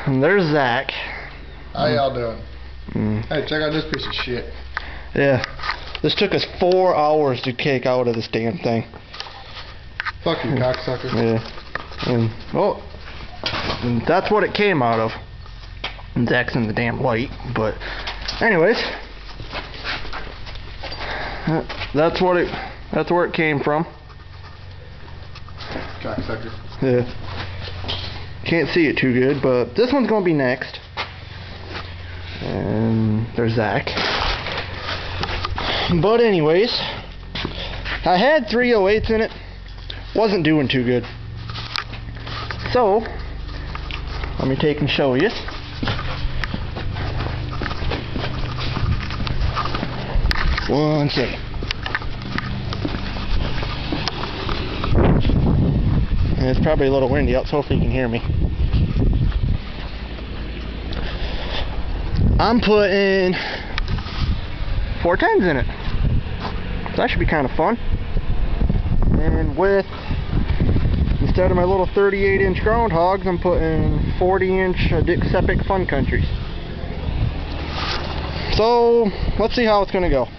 And there's Zach. How y'all doing? Hey, check out this piece of shit. Yeah. This took us 4 hours to take out of this damn thing. Fuck you, cocksucker. Yeah. And, oh. And that's what it came out of. And Zach's in the damn light. But, anyways. That's where it came from. Cocksucker. Yeah. Can't see it too good, but this one's gonna be next. And there's Zach. But anyways, I had 308s in it. Wasn't doing too good. So, let me take and show you. One second. It's probably a little windy out, so hopefully you can hear me. I'm putting 410s in it. So that should be kind of fun. And with, instead of my little 38-inch groundhogs, I'm putting 40-inch Dick Sepic Fun Countries. So, let's see how it's going to go.